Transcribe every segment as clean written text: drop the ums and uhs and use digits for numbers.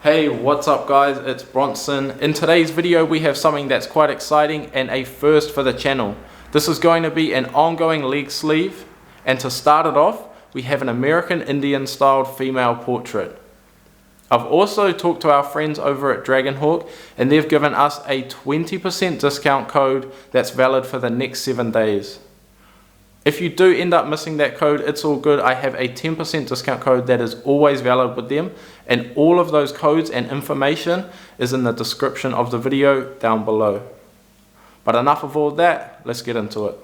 Hey, what's up guys, it's Bronson. In today's video we have something that's quite exciting and a first for the channel. This is going to be an ongoing leg sleeve, and to start it off we have an American Indian styled female portrait. I've also talked to our friends over at Dragonhawk and they've given us a 20% discount code that's valid for the next 7 days. If you do end up missing that code, it's all good. I have a 10% discount code that is always valid with them, and all of those codes and information is in the description of the video down below. But enough of all that, let's get into it.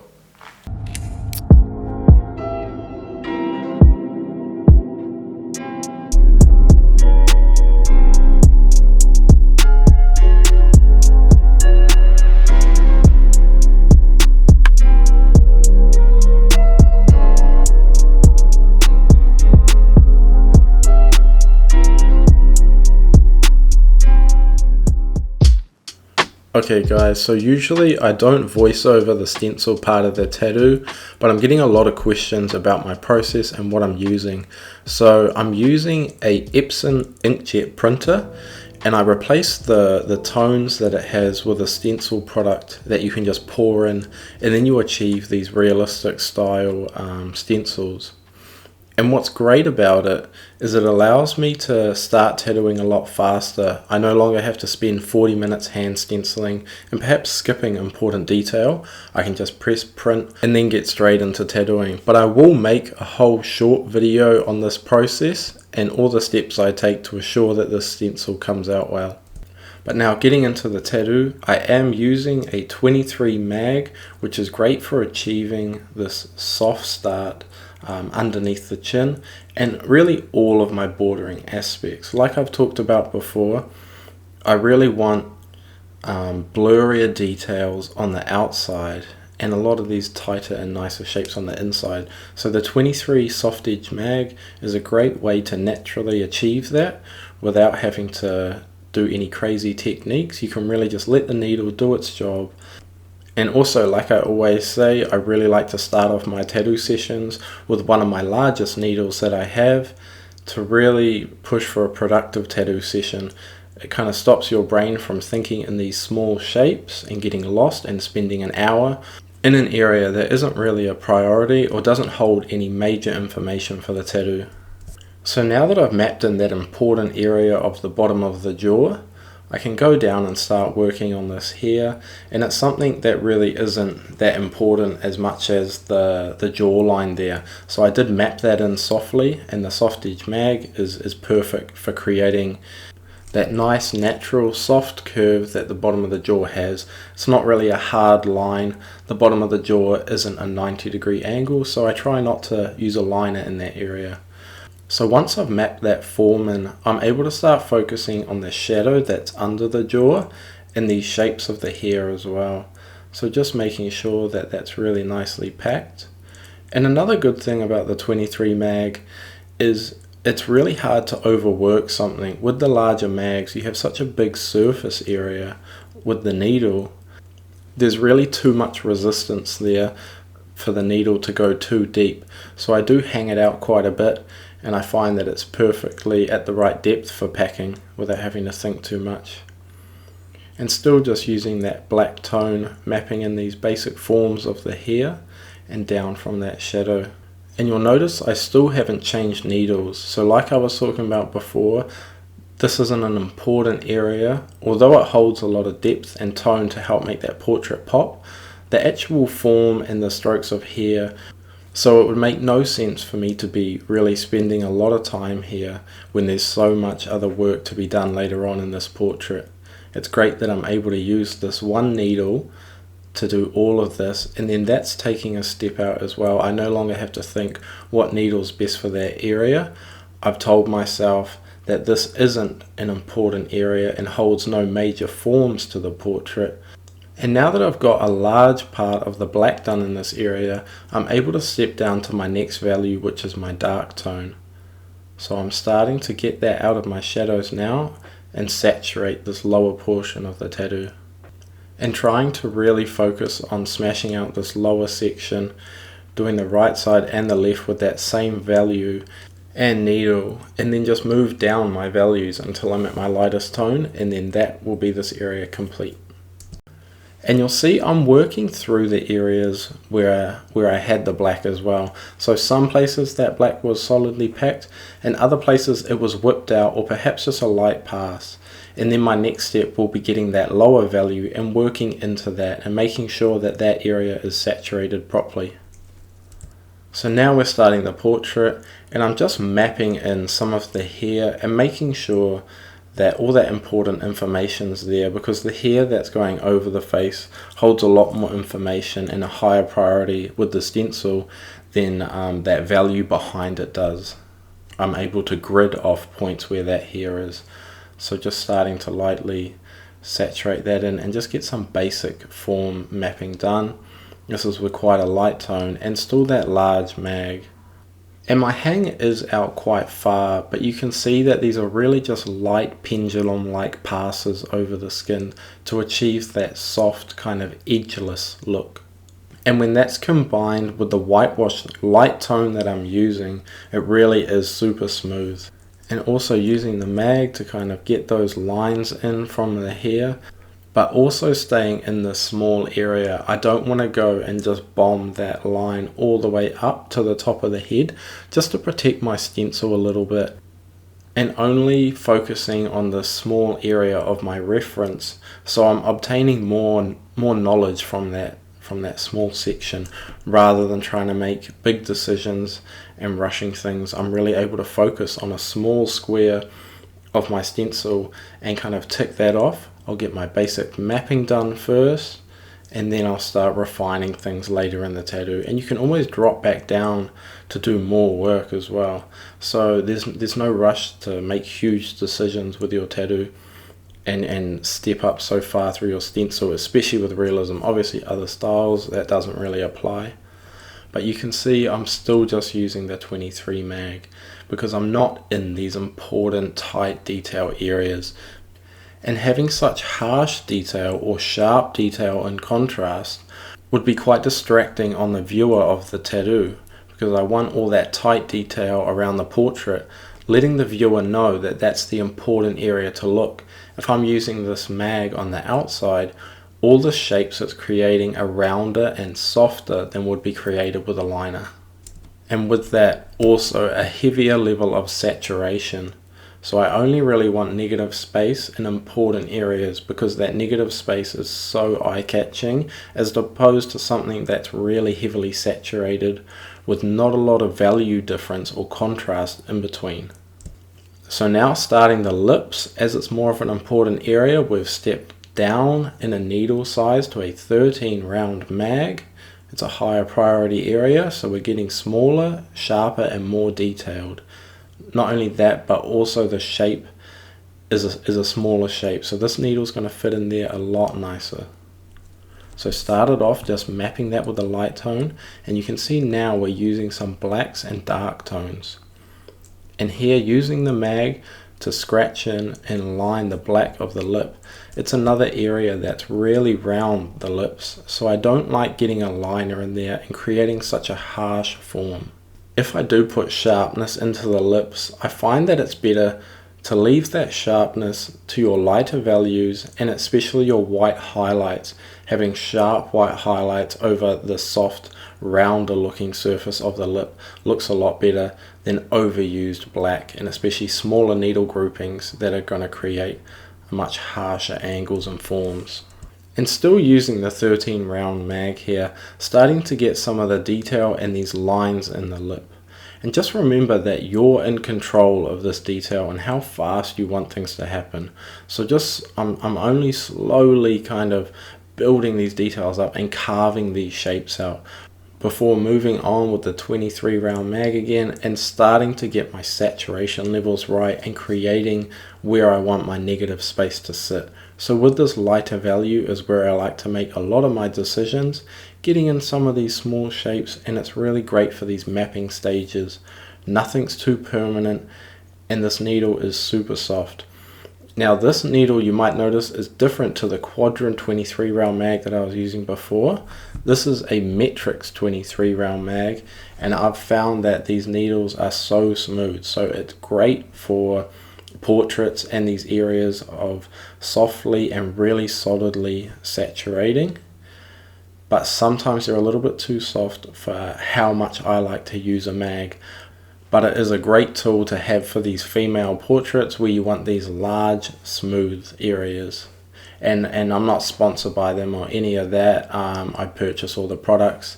Okay guys, so usually I don't voice over the stencil part of the tattoo, but I'm getting a lot of questions about my process and what I'm using. So I'm using a Epson inkjet printer, and I replaced the tones that it has with a stencil product that you can just pour in, and then you achieve these realistic style stencils. And what's great about it is it allows me to start tattooing a lot faster. I no longer have to spend 40 minutes hand stenciling and perhaps skipping important detail. I can just press print and then get straight into tattooing. But I will make a whole short video on this process and all the steps I take to assure that this stencil comes out well. But now getting into the tattoo, I am using a 23 mag, which is great for achieving this soft start underneath the chin and really all of my bordering aspects. Like I've talked about before, I really want blurrier details on the outside and a lot of these tighter and nicer shapes on the inside. So the 23 soft edge mag is a great way to naturally achieve that without having to do any crazy techniques. You can really just let the needle do its job. And also, like I always say, I really like to start off my tattoo sessions with one of my largest needles that I have to really push for a productive tattoo session. It kind of stops your brain from thinking in these small shapes and getting lost and spending an hour in an area that isn't really a priority or doesn't hold any major information for the tattoo. So now that I've mapped in that important area of the bottom of the jaw, I can go down and start working on this here, and it's something that really isn't that important as much as the jawline there. So I did map that in softly, and the soft edge mag is perfect for creating that nice natural soft curve that the bottom of the jaw has. It's not really a hard line. The bottom of the jaw isn't a 90-degree angle, so I try not to use a liner in that area. So once I've mapped that form in, I'm able to start focusing on the shadow that's under the jaw and these shapes of the hair as well. So just making sure that that's really nicely packed. And another good thing about the 23 mag is it's really hard to overwork something. With the larger mags, you have such a big surface area with the needle. There's really too much resistance there for the needle to go too deep. So I do hang it out quite a bit, and I find that it's perfectly at the right depth for packing without having to think too much. And still just using that black tone, mapping in these basic forms of the hair and down from that shadow. And you'll notice I still haven't changed needles. So like I was talking about before, this isn't an important area. Although it holds a lot of depth and tone to help make that portrait pop, the actual form and the strokes of hair, so it would make no sense for me to be really spending a lot of time here when there's so much other work to be done later on in this portrait. It's great that I'm able to use this one needle to do all of this, and then that's taking a step out as well. I no longer have to think what needle's best for that area. I've told myself that this isn't an important area and holds no major forms to the portrait. And now that I've got a large part of the black done in this area, I'm able to step down to my next value, which is my dark tone. So I'm starting to get that out of my shadows now and saturate this lower portion of the tattoo. And trying to really focus on smashing out this lower section, doing the right side and the left with that same value, and needle, and then just move down my values until I'm at my lightest tone, and then that will be this area complete. And you'll see I'm working through the areas where I had the black as well. So some places that black was solidly packed, and other places it was whipped out, or perhaps just a light pass. And then my next step will be getting that lower value and working into that and making sure that that area is saturated properly. So now we're starting the portrait, and I'm just mapping in some of the hair and making sure that all that important information is there, because the hair that's going over the face holds a lot more information and a higher priority with the stencil than that value behind it does. I'm able to grid off points where that hair is. So just starting to lightly saturate that in and just get some basic form mapping done. This is with quite a light tone and still that large mag. And my hang is out quite far, but you can see that these are really just light pendulum-like passes over the skin to achieve that soft kind of edgeless look. And when that's combined with the whitewash light tone that I'm using, it really is super smooth. And also using the mag to kind of get those lines in from the hair, but also staying in the small area. I don't want to go and just bomb that line all the way up to the top of the head, just to protect my stencil a little bit, and only focusing on the small area of my reference, so I'm obtaining more knowledge from that small section, rather than trying to make big decisions and rushing things. I'm really able to focus on a small square of my stencil and kind of tick that off. I'll get my basic mapping done first, and then I'll start refining things later in the tattoo. And you can always drop back down to do more work as well. So there's no rush to make huge decisions with your tattoo and step up so far through your stencil, especially with realism. Obviously other styles that doesn't really apply. But you can see I'm still just using the 23 mag because I'm not in these important tight detail areas. And having such harsh detail or sharp detail in contrast would be quite distracting on the viewer of the tattoo, because I want all that tight detail around the portrait, letting the viewer know that that's the important area to look. If I'm using this mag on the outside, all the shapes it's creating are rounder and softer than would be created with a liner. And with that, also a heavier level of saturation. So I only really want negative space in important areas, because that negative space is so eye-catching, as opposed to something that's really heavily saturated with not a lot of value difference or contrast in between. So now starting the lips, as it's more of an important area, we've stepped down in a needle size to a 13 round mag. It's a higher priority area, so we're getting smaller, sharper and more detailed. Not only that, but also the shape is a smaller shape, so this needle's going to fit in there a lot nicer. So started off just mapping that with a light tone, and you can see now we're using some blacks and dark tones. And here, using the mag to scratch in and line the black of the lip, it's another area that's really round the lips, so I don't like getting a liner in there and creating such a harsh form. If I do put sharpness into the lips, I find that it's better to leave that sharpness to your lighter values, and especially your white highlights. Having sharp white highlights over the soft, rounder looking surface of the lip looks a lot better than overused black, and especially smaller needle groupings that are going to create much harsher angles and forms. And still using the 13 round mag here, starting to get some of the detail and these lines in the lip. And just remember that you're in control of this detail and how fast you want things to happen. So I'm only slowly kind of building these details up and carving these shapes out before moving on with the 23 round mag again and starting to get my saturation levels right and creating where I want my negative space to sit. So with this lighter value is where I like to make a lot of my decisions, getting in some of these small shapes, and it's really great for these mapping stages. Nothing's too permanent and this needle is super soft. Now this needle, you might notice, is different to the quadrant 23 round mag that I was using before. This is a metrics 23 round mag, and I've found that these needles are so smooth, so it's great for portraits and these areas of softly and really solidly saturating, but sometimes they're a little bit too soft for how much I like to use a mag. But it is a great tool to have for these female portraits where you want these large, smooth areas. And I'm not sponsored by them or any of that. I purchase all the products.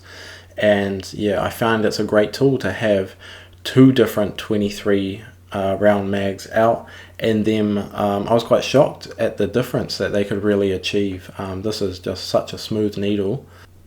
And yeah, I found it's a great tool to have two different 23 round mags out. And then I was quite shocked at the difference that they could really achieve. This is just such a smooth needle.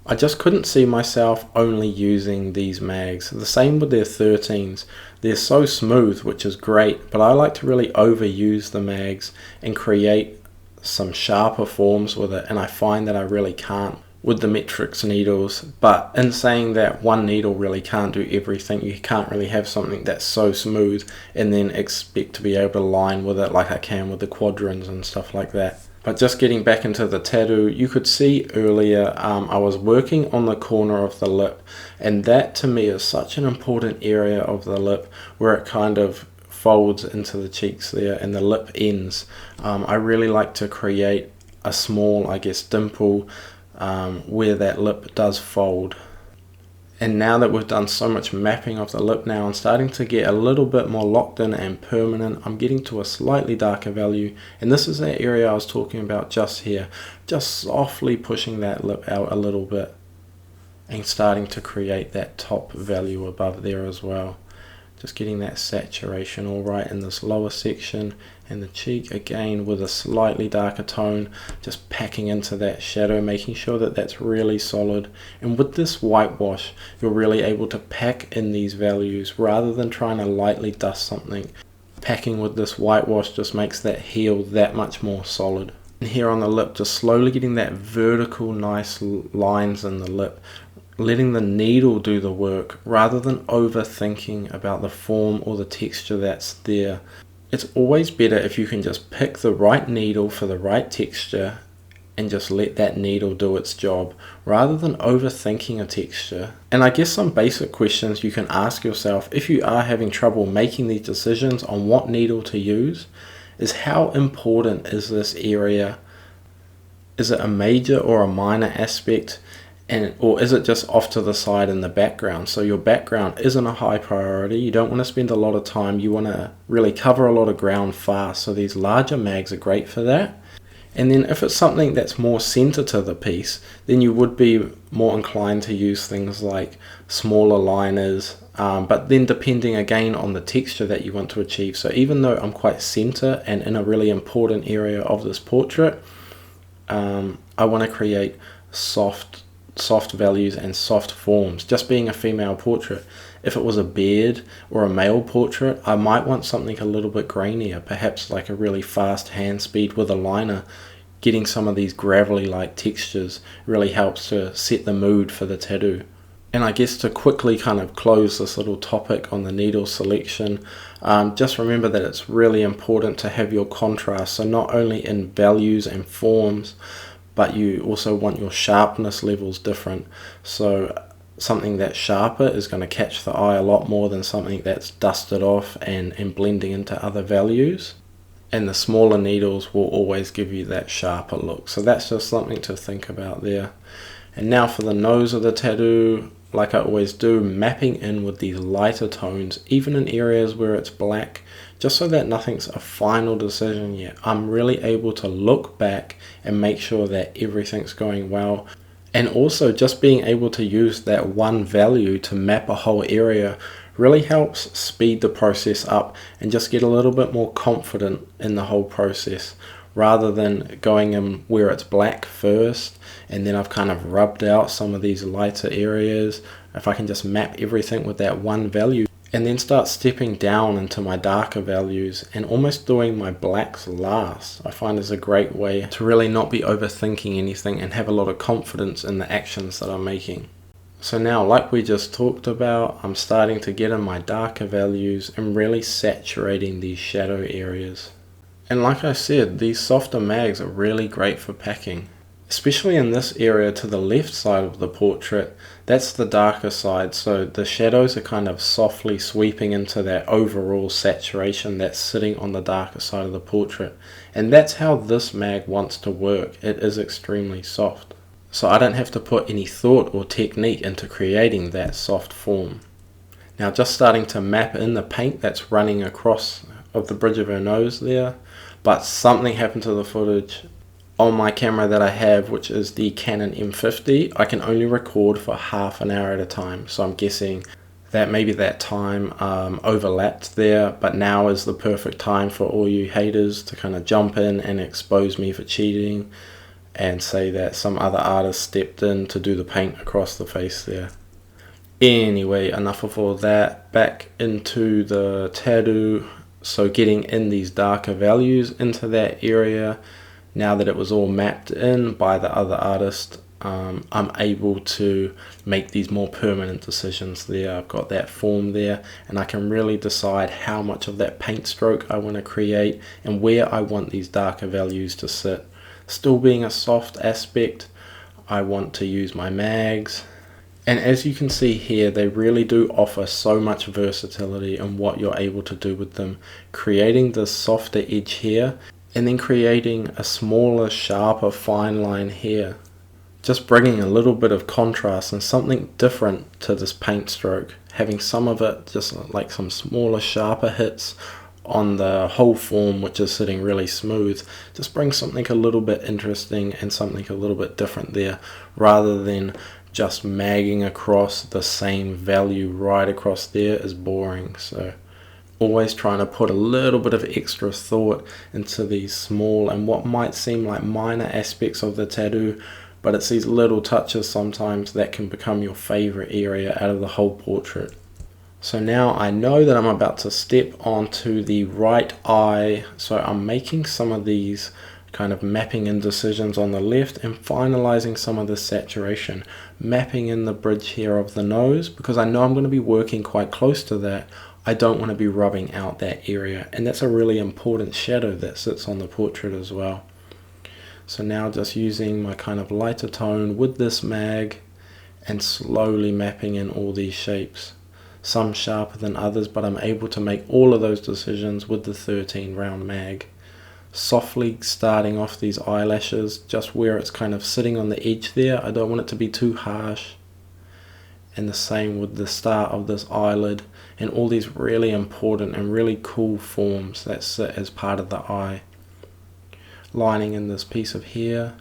I just couldn't see myself only using these mags. The same with their 13s. They're so smooth, which is great, but I like to really overuse the mags and create some sharper forms with it, and I find that I really can't with the metrics needles. But in saying that, one needle really can't do everything. You can't really have something that's so smooth and then expect to be able to line with it like I can with the quadrants and stuff like that. But just getting back into the tattoo, you could see earlier I was working on the corner of the lip, and that to me is such an important area of the lip where it kind of folds into the cheeks there and the lip ends. I really like to create a small, I guess, dimple where that lip does fold. And now that we've done so much mapping of the lip now, I'm starting to get a little bit more locked in and permanent. I'm getting to a slightly darker value, and this is that area I was talking about just here. Just softly pushing that lip out a little bit and starting to create that top value above there as well. Just getting that saturation all right in this lower section, and the cheek again with a slightly darker tone, just packing into that shadow, making sure that that's really solid. And with this whitewash, you're really able to pack in these values rather than trying to lightly dust something. Packing with this whitewash just makes that heel that much more solid. And here on the lip, just slowly getting that vertical nice lines in the lip, letting the needle do the work rather than overthinking about the form or the texture that's there. It's always better if you can just pick the right needle for the right texture and just let that needle do its job rather than overthinking a texture. And I guess some basic questions you can ask yourself if you are having trouble making these decisions on what needle to use is, how important is this area? Is it a major or a minor aspect? Or is it just off to the side in the background? So your background isn't a high priority. You don't want to spend a lot of time. You want to really cover a lot of ground fast. So these larger mags are great for that. And then if it's something that's more center to the piece, then you would be more inclined to use things like smaller liners. But then depending again on the texture that you want to achieve. So even though I'm quite center and in a really important area of this portrait, I want to create soft values and soft forms. Just being a female portrait, if it was a beard or a male portrait, I might want something a little bit grainier, perhaps like a really fast hand speed with a liner. Getting some of these gravelly like textures really helps to set the mood for the tattoo. And I guess to quickly kind of close this little topic on the needle selection, just remember that it's really important to have your contrast, so not only in values and forms, but you also want your sharpness levels different. So something that's sharper is going to catch the eye a lot more than something that's dusted off and blending into other values. And the smaller needles will always give you that sharper look. So that's just something to think about there. And now for the nose of the tattoo, like I always do, mapping in with these lighter tones, even in areas where it's black, just so that nothing's a final decision yet. I'm really able to look back and make sure that everything's going well. And also just being able to use that one value to map a whole area really helps speed the process up and just get a little bit more confident in the whole process, rather than going in where it's black first and then I've kind of rubbed out some of these lighter areas. If I can just map everything with that one value and then start stepping down into my darker values and almost doing my blacks last, I find is a great way to really not be overthinking anything and have a lot of confidence in the actions that I'm making. So now, like we just talked about, I'm starting to get in my darker values and really saturating these shadow areas. And like I said, these softer mags are really great for packing. Especially in this area to the left side of the portrait, that's the darker side, so the shadows are kind of softly sweeping into that overall saturation that's sitting on the darker side of the portrait. And that's how this mag wants to work. It is extremely soft. So I don't have to put any thought or technique into creating that soft form. Now just starting to map in the paint that's running across of the bridge of her nose there, but something happened to the footage. On my camera that I have, which is the Canon M50, I can only record for half an hour at a time. So I'm guessing that maybe that time overlapped there, but now is the perfect time for all you haters to kind of jump in and expose me for cheating and say that some other artist stepped in to do the paint across the face there. Anyway, enough of all that. Back into the tattoo. So getting in these darker values into that area. Now that it was all mapped in by the other artist, I'm able to make these more permanent decisions there. I've got that form there, and I can really decide how much of that paint stroke I want to create and where I want these darker values to sit. Still being a soft aspect, I want to use my mags. And as you can see here, they really do offer so much versatility in what you're able to do with them. Creating this softer edge here, and then creating a smaller, sharper, fine line here. Just bringing a little bit of contrast and something different to this paint stroke. Having some of it just like some smaller, sharper hits on the whole form, which is sitting really smooth. Just brings something a little bit interesting and something a little bit different there, rather than just magging across the same value right across there is boring. So always trying to put a little bit of extra thought into these small and what might seem like minor aspects of the tattoo, but it's these little touches sometimes that can become your favorite area out of the whole portrait. So now I know that I'm about to step onto the right eye, so I'm making some of these kind of mapping in decisions on the left and finalizing some of the saturation, mapping in the bridge here of the nose, because I know I'm going to be working quite close to that. I don't want to be rubbing out that area, and that's a really important shadow that sits on the portrait as well. So now just using my kind of lighter tone with this mag and slowly mapping in all these shapes. Some sharper than others, but I'm able to make all of those decisions with the 13 round mag. Softly starting off these eyelashes, just where it's kind of sitting on the edge there. I don't want it to be too harsh. And the same with the start of this eyelid and all these really important and really cool forms that sit as part of the eye. Lining in this piece of hair,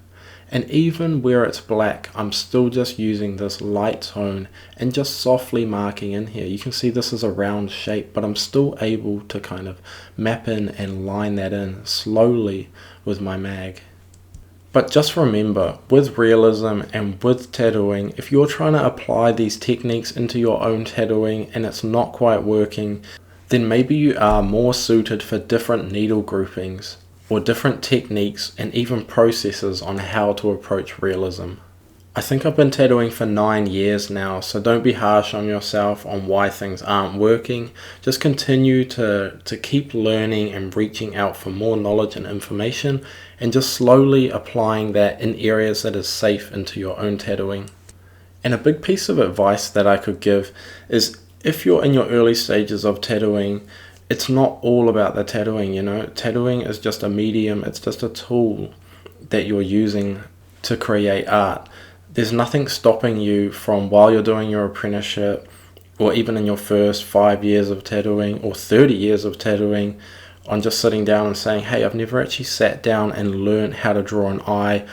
and even where it's black, I'm still just using this light tone and just softly marking in here. You can see this is a round shape, but I'm still able to kind of map in and line that in slowly with my mag. But just remember, with realism and with tattooing, if you're trying to apply these techniques into your own tattooing and it's not quite working, then maybe you are more suited for different needle groupings or different techniques and even processes on how to approach realism. I think I've been tattooing for 9 years now, so don't be harsh on yourself on why things aren't working. Just continue to keep learning and reaching out for more knowledge and information, and just slowly applying that in areas that is safe into your own tattooing. And a big piece of advice that I could give is, if you're in your early stages of tattooing, it's not all about the tattooing, you know. Tattooing is just a medium, it's just a tool that you're using to create art. There's nothing stopping you from, while you're doing your apprenticeship, or even in your first 5 years of tattooing or 30 years of tattooing, on just sitting down and saying, hey, I've never actually sat down and learned how to draw an eye.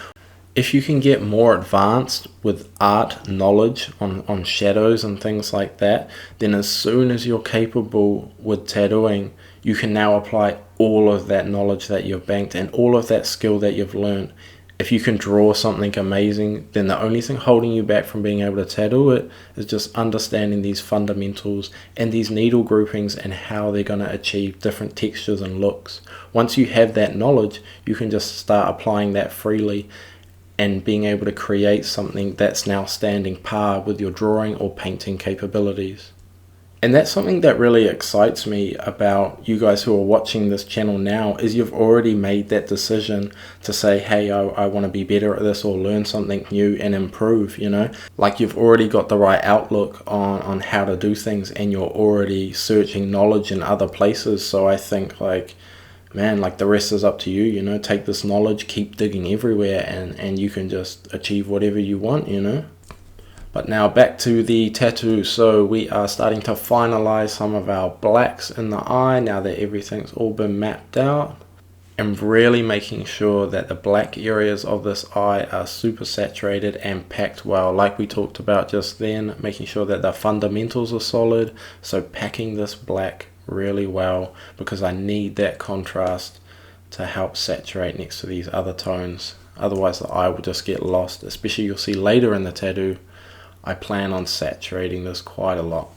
If you can get more advanced with art knowledge on shadows and things like that, then as soon as you're capable with tattooing, you can now apply all of that knowledge that you've banked and all of that skill that you've learned. If you can draw something amazing, then the only thing holding you back from being able to tattoo it is just understanding these fundamentals and these needle groupings and how they're going to achieve different textures and looks. Once you have that knowledge, you can just start applying that freely and being able to create something that's now standing par with your drawing or painting capabilities. And that's something that really excites me about you guys who are watching this channel now, is you've already made that decision to say, hey, I want to be better at this or learn something new and improve, you know? Like you've already got the right outlook on how to do things, and you're already searching knowledge in other places. So I think like, man, like the rest is up to you, you know? Take this knowledge, keep digging everywhere, and you can just achieve whatever you want, you know? But now back to the tattoo. So we are starting to finalize some of our blacks in the eye now that everything's all been mapped out, and really making sure that the black areas of this eye are super saturated and packed well, like we talked about just then, making sure that the fundamentals are solid. So packing this black really well, because I need that contrast to help saturate next to these other tones. Otherwise the eye will just get lost, especially you'll see later in the tattoo. I plan on saturating this quite a lot.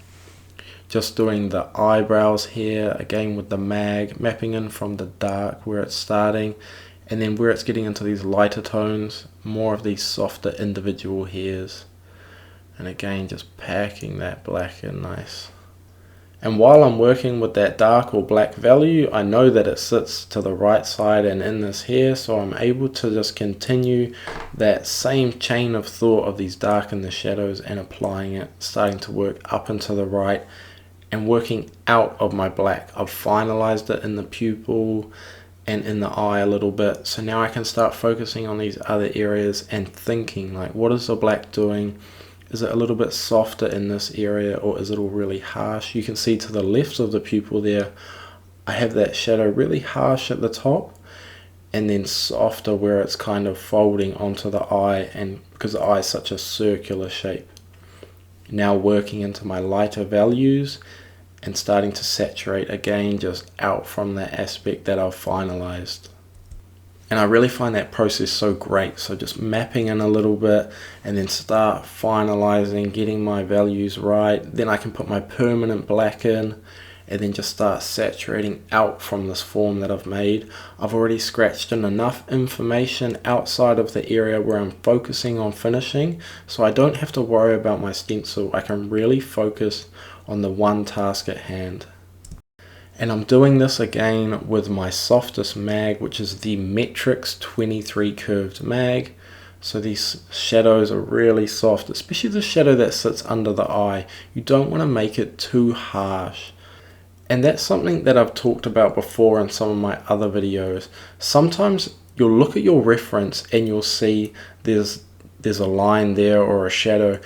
Just doing the eyebrows here, again with the mag, mapping in from the dark where it's starting, and then where it's getting into these lighter tones, more of these softer individual hairs. And again, just packing that black in nice. And while I'm working with that dark or black value, I know that it sits to the right side and in this hair, so I'm able to just continue that same chain of thought of these dark and the shadows and applying it, starting to work up and to the right and working out of my black. I've finalized it in the pupil and in the eye a little bit, so now I can start focusing on these other areas and thinking like, what is the black doing? Is it a little bit softer in this area, or is it all really harsh? You can see to the left of the pupil there, I have that shadow really harsh at the top and then softer where it's kind of folding onto the eye, and because the eye is such a circular shape. Now working into my lighter values and starting to saturate again just out from that aspect that I've finalized. And I really find that process so great. So just mapping in a little bit and then start finalizing, getting my values right. Then I can put my permanent black in and then just start saturating out from this form that I've made. I've already scratched in enough information outside of the area where I'm focusing on finishing, so I don't have to worry about my stencil. I can really focus on the one task at hand. And I'm doing this again with my softest mag, which is the Metrix 23 curved mag. So these shadows are really soft, especially the shadow that sits under the eye. You don't want to make it too harsh. And that's something that I've talked about before in some of my other videos. Sometimes you'll look at your reference and you'll see there's a line there or a shadow,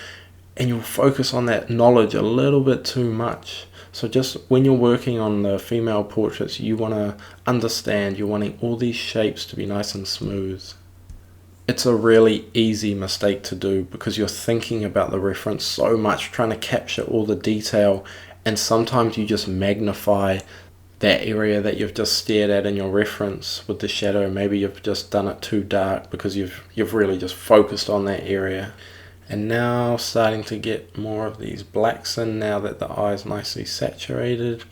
and you'll focus on that knowledge a little bit too much. So just when you're working on the female portraits, you want to understand, you're wanting all these shapes to be nice and smooth. It's a really easy mistake to do because you're thinking about the reference so much, trying to capture all the detail, and sometimes you just magnify that area that you've just stared at in your reference with the shadow. Maybe you've just done it too dark because you've really just focused on that area. And now starting to get more of these blacks in now that the eye is nicely saturated,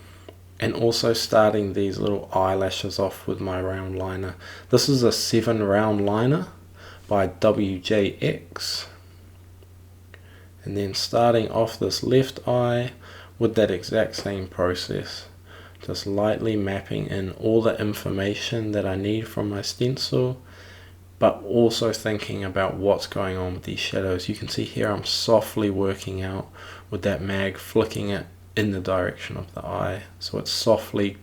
and also starting these little eyelashes off with my round liner. This is a 7 round liner by WJX. And then starting off this left eye with that exact same process, just lightly mapping in all the information that I need from my stencil, but also thinking about what's going on with these shadows. You can see here I'm softly working out with that mag, flicking it in the direction of the eye, so it's softly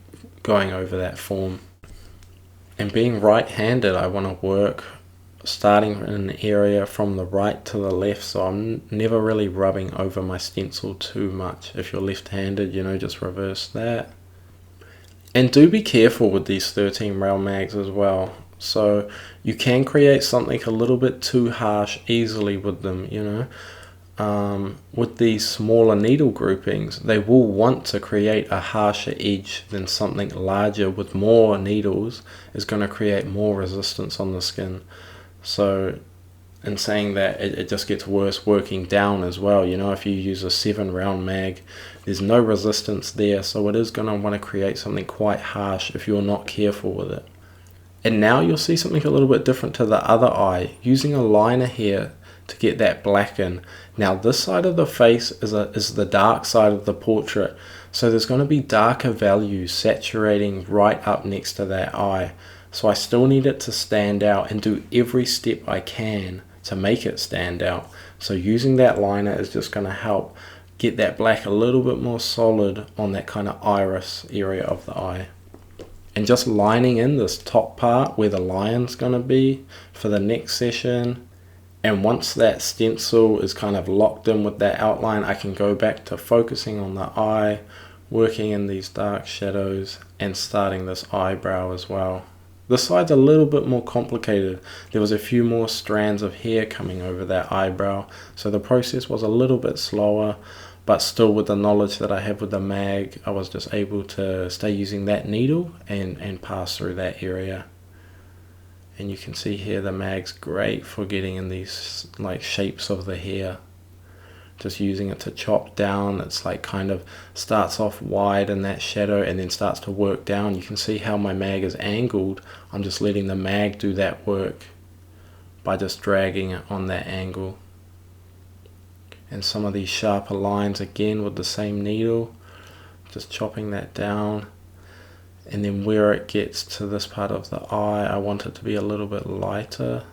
going over that form. And being right-handed, I want to work starting in an area from the right to the left, so I'm never really rubbing over my stencil too much. If you're left-handed, you know, just reverse that. And do be careful with these 13 round mags as well. So you can create something a little bit too harsh easily with them, you know. With these smaller needle groupings, they will want to create a harsher edge than something larger with more needles is going to create more resistance on the skin. So in saying that, it just gets worse working down as well. You know, if you use a 7 round mag, there's no resistance there, so it is going to want to create something quite harsh if you're not careful with it. And now you'll see something a little bit different to the other eye. Using a liner here to get that black in. Now this side of the face is the dark side of the portrait, so there's going to be darker values saturating right up next to that eye. So I still need it to stand out and do every step I can to make it stand out. So using that liner is just going to help get that black a little bit more solid on that kind of iris area of the eye. And just lining in this top part where the lion's going to be for the next session. And once that stencil is kind of locked in with that outline, I can go back to focusing on the eye, working in these dark shadows, and starting this eyebrow as well. This side's a little bit more complicated. There was a few more strands of hair coming over that eyebrow, so the process was a little bit slower, but still with the knowledge that I have with the mag, I was just able to stay using that needle and pass through that area. And you can see here the mag's great for getting in these like shapes of the hair. Just using it to chop down, it's like kind of starts off wide in that shadow and then starts to work down. You can see how my mag is angled. I'm just letting the mag do that work by just dragging it on that angle. And some of these sharper lines again with the same needle, just chopping that down. And then where it gets to this part of the eye, I want it to be a little bit lighter.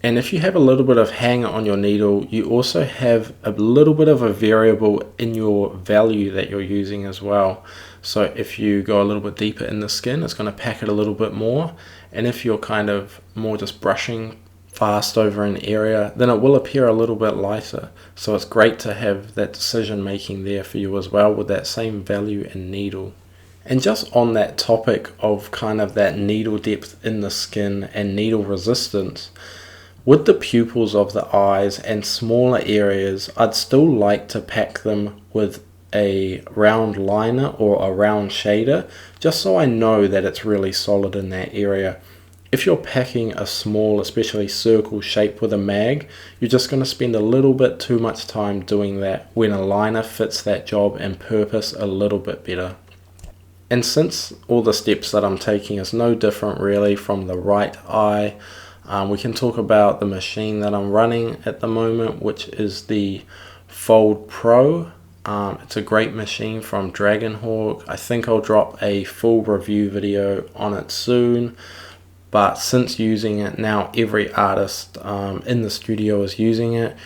And if you have a little bit of hang on your needle, you also have a little bit of a variable in your value that you're using as well. So if you go a little bit deeper in the skin, it's going to pack it a little bit more. And if you're kind of more just brushing fast over an area, then it will appear a little bit lighter. So it's great to have that decision making there for you as well with that same value and needle. And just on that topic of kind of that needle depth in the skin and needle resistance, with the pupils of the eyes and smaller areas, I'd still like to pack them with a round liner or a round shader, just so I know that it's really solid in that area. If you're packing a small, especially circle shape with a mag, you're just going to spend a little bit too much time doing that when a liner fits that job and purpose a little bit better. And since all the steps that I'm taking is no different really from the right eye, we can talk about the machine that I'm running at the moment, which is the Fold Pro. It's a great machine from Dragonhawk. I think I'll drop a full review video on it soon. But since using it now, every artist in the studio is using it.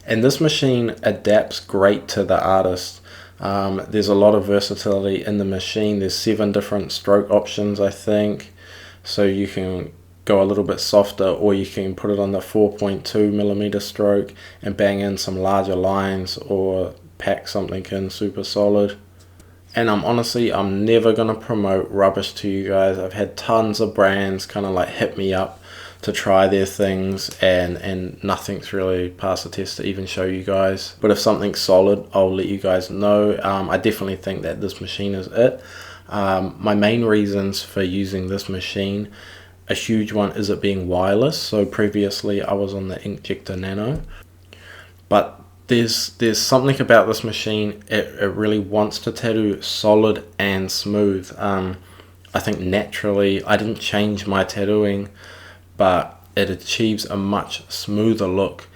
And this machine adapts great to the artist. There's a lot of versatility in the machine. There's 7 different stroke options, I think. So you can go a little bit softer, or you can put it on the 4.2mm stroke and bang in some larger lines, or pack something in super solid. And I'm never going to promote rubbish to you guys. I've had tons of brands kind of like hit me up to try their things, and nothing's really passed the test to even show you guys. But if something's solid, I'll let you guys know. I definitely think that this machine is it. My main reasons for using this machine, a huge one is it being wireless. So previously I was on the Inkjector Nano, but there's something about this machine, it really wants to tattoo solid and smooth. I think naturally I didn't change my tattooing, but it achieves a much smoother look.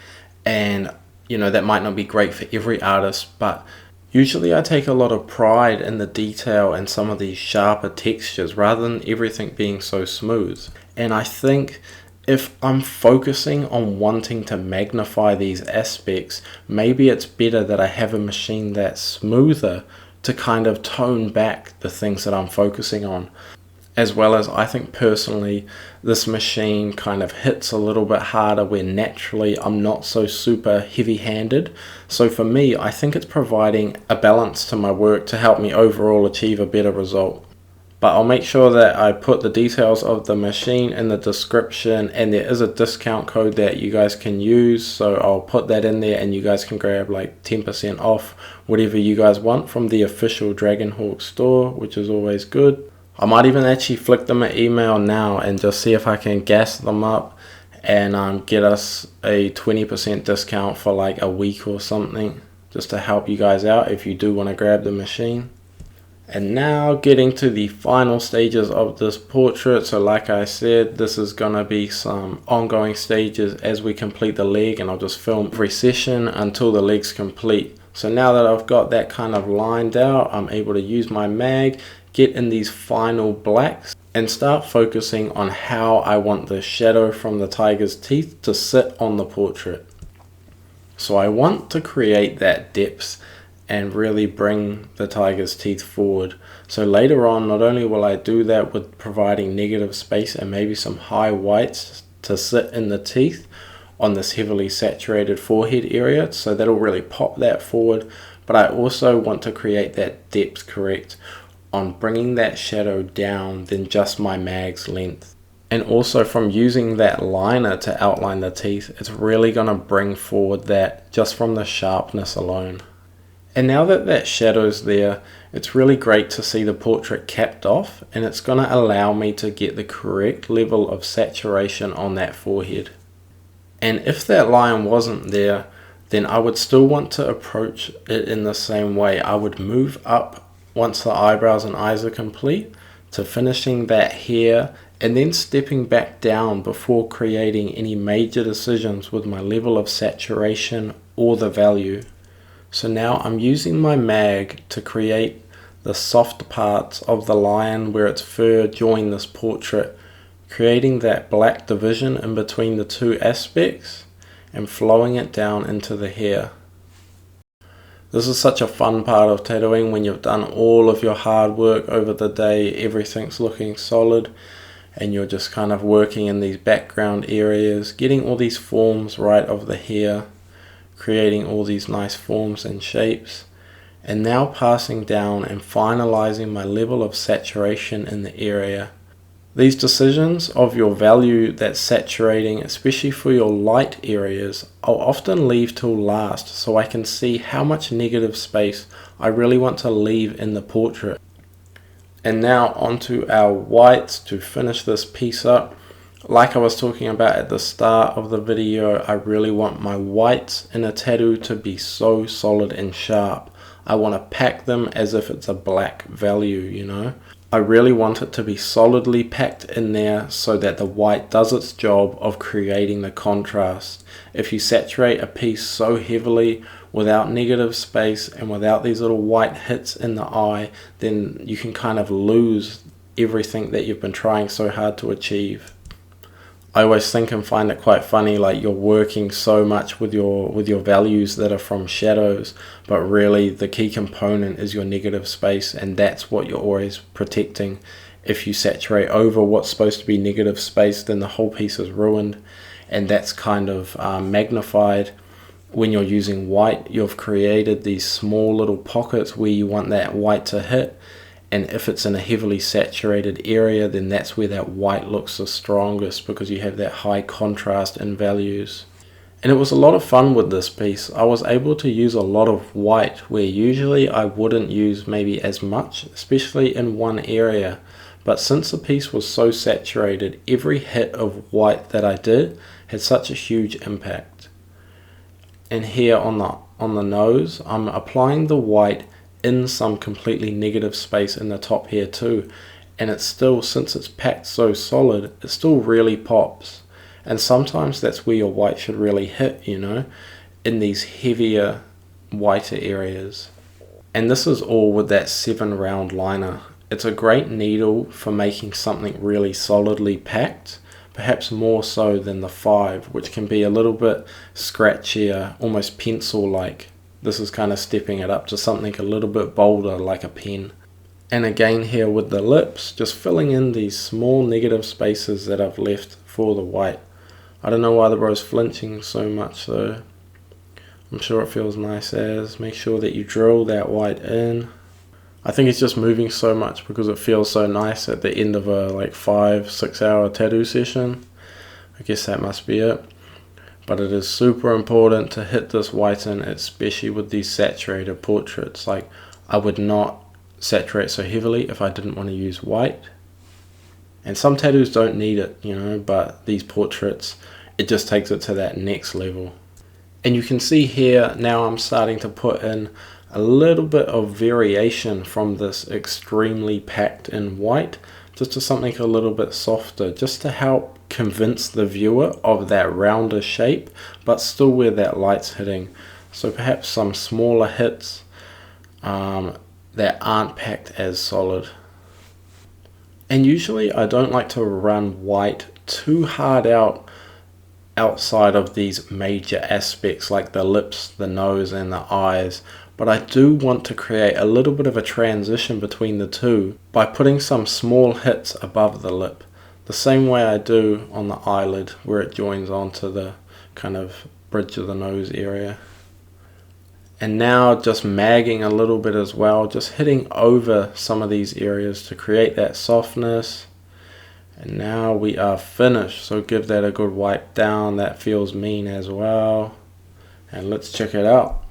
And you know, that might not be great for every artist, but usually I take a lot of pride in the detail and some of these sharper textures rather than everything being so smooth. And I think if I'm focusing on wanting to magnify these aspects, maybe it's better that I have a machine that's smoother to kind of tone back the things that I'm focusing on. As well as, I think personally, this machine kind of hits a little bit harder where naturally I'm not so super heavy-handed. So for me, I think it's providing a balance to my work to help me overall achieve a better result. But I'll make sure that I put the details of the machine in the description, and there is a discount code that you guys can use, so I'll put that in there and you guys can grab like 10% off whatever you guys want from the official Dragonhawk store, which is always good. I might even actually flick them an email now and just see if I can gas them up and get us a 20% discount for like a week or something, just to help you guys out if you do want to grab the machine. And now getting to the final stages of this portrait. So like I said, this is going to be some ongoing stages as we complete the leg, and I'll just film every session until the leg's complete. So now that I've got that kind of lined out, I'm able to use my mag, get in these final blacks, and start focusing on how I want the shadow from the tiger's teeth to sit on the portrait. So I want to create that depth and really bring the tiger's teeth forward. So later on, not only will I do that with providing negative space and maybe some high whites to sit in the teeth on this heavily saturated forehead area, so that'll really pop that forward, but I also want to create that depth correct on bringing that shadow down than just my mag's length. And also from using that liner to outline the teeth, it's really going to bring forward that just from the sharpness alone. And now that that shadow's there, it's really great to see the portrait capped off, and it's going to allow me to get the correct level of saturation on that forehead. And if that line wasn't there, then I would still want to approach it in the same way. I would move up once the eyebrows and eyes are complete to finishing that hair, and then stepping back down before creating any major decisions with my level of saturation or the value. So now I'm using my mag to create the soft parts of the lion where its fur join this portrait, creating that black division in between the two aspects and flowing it down into the hair. This is such a fun part of tattooing when you've done all of your hard work over the day, everything's looking solid, and you're just kind of working in these background areas, getting all these forms right of the hair, creating all these nice forms and shapes, and now passing down and finalizing my level of saturation in the area. These decisions of your value that's saturating, especially for your light areas, I'll often leave till last so I can see how much negative space I really want to leave in the portrait. And now onto our whites to finish this piece up. Like I was talking about at the start of the video, I really want my whites in a tattoo to be so solid and sharp. I want to pack them as if it's a black value, you know. I really want it to be solidly packed in there so that the white does its job of creating the contrast. If you saturate a piece so heavily without negative space and without these little white hits in the eye, then you can kind of lose everything that you've been trying so hard to achieve. I always think and find it quite funny, like you're working so much with your values that are from shadows, but really the key component is your negative space, and that's what you're always protecting. If you saturate over what's supposed to be negative space, then the whole piece is ruined, and that's kind of magnified when you're using white. You've created these small little pockets where you want that white to hit, and if it's in a heavily saturated area, then that's where that white looks the strongest, because you have that high contrast in values. And it was a lot of fun with this piece. I was able to use a lot of white where usually I wouldn't use maybe as much, especially in one area. But since the piece was so saturated, every hit of white that I did had such a huge impact. And here on the nose, I'm applying the white in some completely negative space in the top here too, and it's still, since it's packed so solid, it still really pops. And sometimes that's where your white should really hit, you know, in these heavier whiter areas. And this is all with that 7 round liner. It's a great needle for making something really solidly packed, perhaps more so than the 5, which can be a little bit scratchier, almost pencil like. This is kind of stepping it up to something a little bit bolder, like a pen. And again here with the lips, just filling in these small negative spaces that I've left for the white. I don't know why the bro's flinching so much though. I'm sure it feels nice as. Make sure that you drill that white in. I think it's just moving so much because it feels so nice at the end of a 5-6 hour tattoo session. I guess that must be it. But it is super important to hit this white in, especially with these saturated portraits. Like, I would not saturate so heavily if I didn't want to use white. And some tattoos don't need it, you know, but these portraits, it just takes it to that next level. And you can see here, now I'm starting to put in a little bit of variation from this extremely packed in white, just to something a little bit softer, just to help convince the viewer of that rounder shape, but still where that light's hitting. So perhaps some smaller hits that aren't packed as solid. And usually I don't like to run white too hard outside of these major aspects like the lips, the nose and the eyes, but I do want to create a little bit of a transition between the two by putting some small hits above the lip, the same way I do on the eyelid where it joins onto the kind of bridge of the nose area. And now just magging a little bit as well, just hitting over some of these areas to create that softness. And now we are finished, so give that a good wipe down. That feels mean as well. And let's check it out.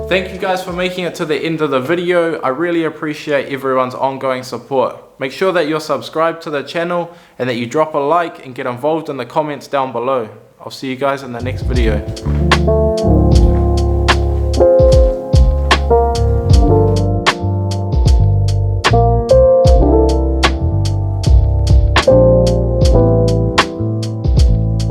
Thank you guys for making it to the end of the video. I really appreciate everyone's ongoing support. Make sure that you're subscribed to the channel and that you drop a like and get involved in the comments down below. I'll see you guys in the next video.